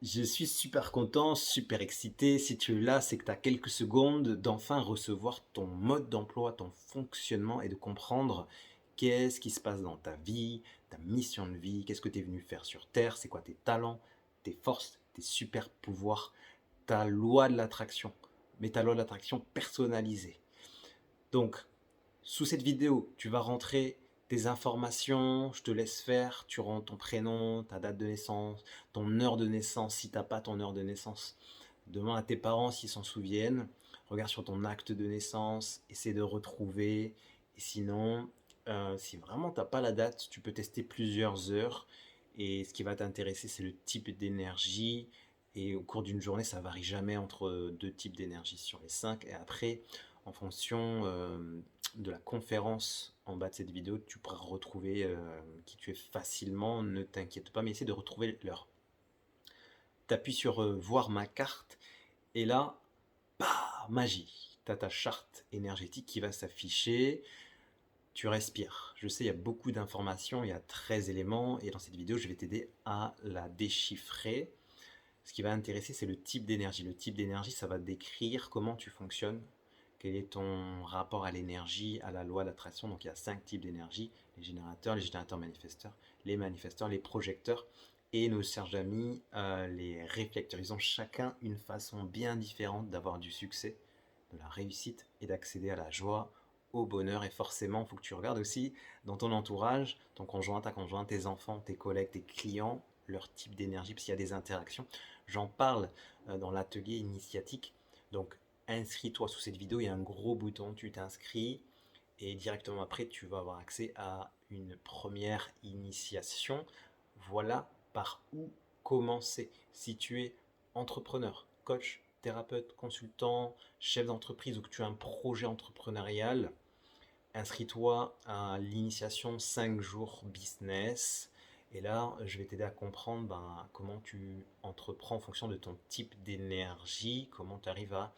Je suis super content, super excité. Si tu es là, c'est que tu as quelques secondes d'enfin recevoir ton mode d'emploi, ton fonctionnement et de comprendre qu'est-ce qui se passe dans ta vie, ta mission de vie, qu'est-ce que tu es venu faire sur Terre, c'est quoi tes talents, tes forces, tes super pouvoirs, ta loi de l'attraction, mais ta loi de l'attraction personnalisée. Donc, sous cette vidéo, tu vas rentrer tes informations, je te laisse faire, tu rentres ton prénom, ta date de naissance, ton heure de naissance si tu as pas ton heure de naissance. Demande à tes parents s'ils s'en souviennent. Regarde sur ton acte de naissance, essaie de retrouver. Et sinon, si vraiment tu n'as pas la date, tu peux tester plusieurs heures. Et ce qui va t'intéresser, c'est le type d'énergie. Et au cours d'une journée, ça varie jamais entre deux types d'énergie sur les cinq. Et après, en fonction de la conférence en bas de cette vidéo, tu pourras retrouver qui tu es facilement, ne t'inquiète pas, mais essaie de retrouver l'heure. Tu appuies sur voir ma carte et là, bah, magie, tu as ta charte énergétique qui va s'afficher. Tu respires. Je sais, il y a beaucoup d'informations, il y a 13 éléments et dans cette vidéo, je vais t'aider à la déchiffrer. Ce qui va intéresser, c'est le type d'énergie. Le type d'énergie, ça va décrire comment tu fonctionnes, quel est ton rapport à l'énergie, à la loi d'attraction. Donc il y a 5 types d'énergie, les générateurs manifesteurs, les projecteurs et nos chers amis, les réflecteurs. Ils ont chacun une façon bien différente d'avoir du succès, de la réussite et d'accéder à la joie, au bonheur. Et forcément, il faut que tu regardes aussi dans ton entourage, ton conjoint, ta conjointe, tes enfants, tes collègues, tes clients, leur type d'énergie, parce qu'il y a des interactions. J'en parle dans l'atelier initiatique. Donc, inscris-toi sous cette vidéo. Il y a un gros bouton, tu t'inscris et directement après, tu vas avoir accès à une première initiation. Voilà par où commencer. Si tu es entrepreneur, coach, thérapeute, consultant, chef d'entreprise ou que tu as un projet entrepreneurial, inscris-toi à l'initiation 5 jours business. Et là, je vais t'aider à comprendre comment tu entreprends en fonction de ton type d'énergie, comment tu arrives à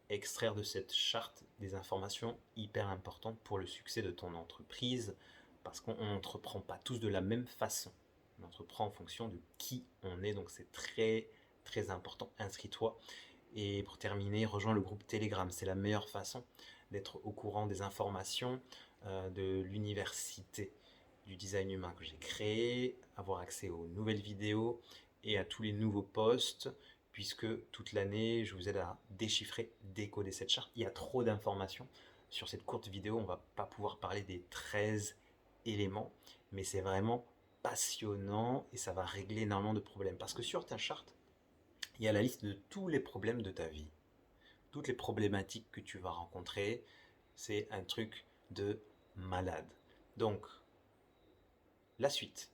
extraire de cette charte des informations hyper importantes pour le succès de ton entreprise, parce qu'on n'entreprend pas tous de la même façon. On entreprend en fonction de qui on est, donc c'est très très important. Inscris-toi. Et pour terminer, rejoins le groupe Telegram. C'est la meilleure façon d'être au courant des informations de l'université du design humain que j'ai créé, avoir accès aux nouvelles vidéos et à tous les nouveaux posts, puisque toute l'année, je vous aide à déchiffrer, décoder cette charte. Il y a trop d'informations. Sur cette courte vidéo, on ne va pas pouvoir parler des 13 éléments, mais c'est vraiment passionnant et ça va régler énormément de problèmes. Parce que sur ta charte, il y a la liste de tous les problèmes de ta vie, toutes les problématiques que tu vas rencontrer. C'est un truc de malade. Donc, la suite.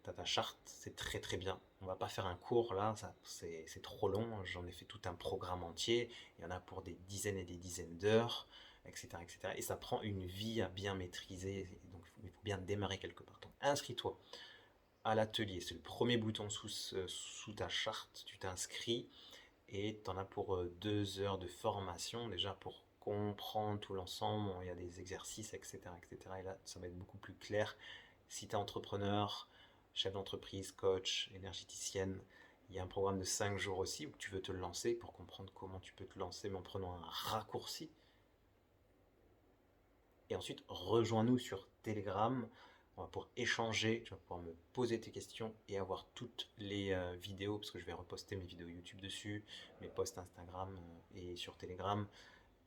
Tu as ta charte, c'est très très bien. On va pas faire un cours là, c'est trop long. J'en ai fait tout un programme entier. Il y en a pour des dizaines et des dizaines d'heures, etc., etc. Et ça prend une vie à bien maîtriser. Donc, il faut bien démarrer quelque part. Donc, inscris-toi à l'atelier. C'est le premier bouton sous ta charte. Tu t'inscris et tu en as pour 2 heures de formation déjà pour comprendre tout l'ensemble. Il y a des exercices, etc., etc. Et là, ça va être beaucoup plus clair. Si tu es entrepreneur, chef d'entreprise, coach, énergéticienne, il y a un programme de 5 jours aussi où tu veux te lancer pour comprendre comment tu peux te lancer, mais en prenant un raccourci. Et ensuite, rejoins-nous sur Telegram. On va pouvoir échanger, tu vas pouvoir me poser tes questions et avoir toutes les vidéos, parce que je vais reposter mes vidéos YouTube dessus, mes posts Instagram et sur Telegram.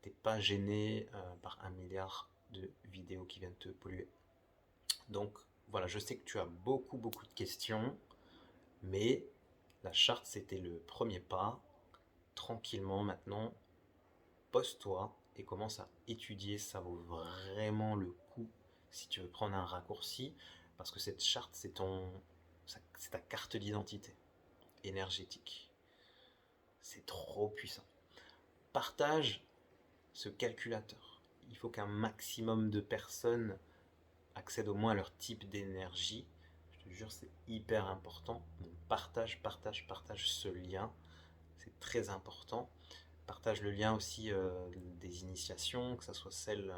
T'es pas gêné par 1 milliard de vidéos qui viennent te polluer. Donc voilà, je sais que tu as beaucoup beaucoup de questions, mais la charte c'était le premier pas. Tranquillement maintenant, pose-toi et commence à étudier. Ça vaut vraiment le coup si tu veux prendre un raccourci, parce que cette charte c'est ta carte d'identité énergétique. C'est trop puissant. Partage ce calculateur. Il faut qu'un maximum de personnes accèdent au moins à leur type d'énergie. Je te jure, c'est hyper important. Donc partage, partage, partage ce lien. C'est très important. Partage le lien aussi des initiations, que ce soit celle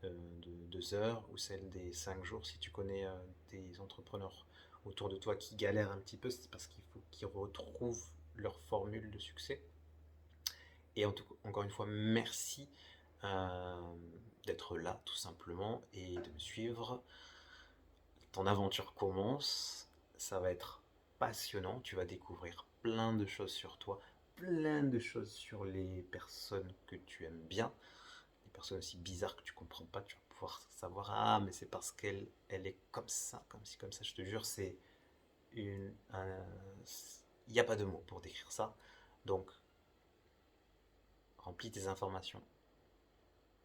de 2 heures ou celle des 5 jours si tu connais des entrepreneurs autour de toi qui galèrent un petit peu, c'est parce qu'il faut qu'ils retrouvent leur formule de succès. Et encore une fois, merci euh, d'être là tout simplement et de me suivre. Ton aventure commence, ça va être passionnant, tu vas découvrir plein de choses sur toi, plein de choses sur les personnes que tu aimes bien, des personnes aussi bizarres que tu comprends pas, tu vas pouvoir savoir, ah mais c'est parce qu'elle est comme ça, comme ci, comme ça, je te jure, c'est une... Il n'y a pas de mots pour décrire ça, donc remplis tes informations,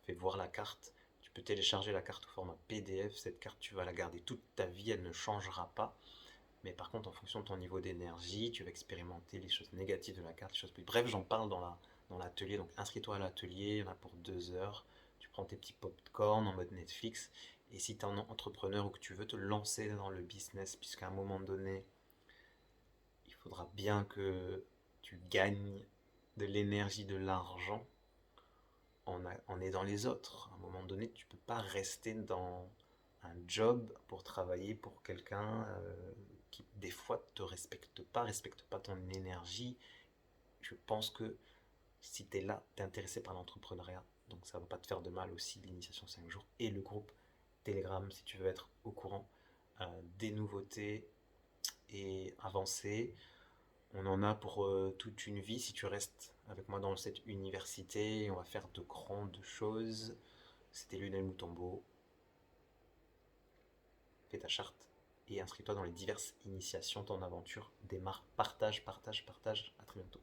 fais voir la carte, tu peux télécharger la carte au format PDF, cette carte tu vas la garder toute ta vie, elle ne changera pas. Mais par contre, en fonction de ton niveau d'énergie, tu vas expérimenter les choses négatives de la carte, les choses plus. Bref, j'en parle dans l'atelier. Donc inscris-toi à l'atelier, il y en a pour 2 heures. Tu prends tes petits pop-corn en mode Netflix. Et si tu es un entrepreneur ou que tu veux te lancer dans le business, puisqu'à un moment donné, il faudra bien que tu gagnes de l'énergie, de l'argent en aidant les autres. À un moment donné, tu ne peux pas rester dans un job pour travailler pour quelqu'un qui des fois te respecte pas ton énergie. Je pense que si tu es là, tu es intéressé par l'entrepreneuriat, donc ça va pas te faire de mal aussi l'initiation 5 jours et le groupe Telegram si tu veux être au courant des nouveautés et avancer. On en a pour toute une vie si tu restes avec moi dans cette université. On va faire de grandes choses. C'était Lionel Moutombo. Fais ta charte et inscris-toi dans les diverses initiations. Ton aventure démarre. Partage, partage, partage. À très bientôt.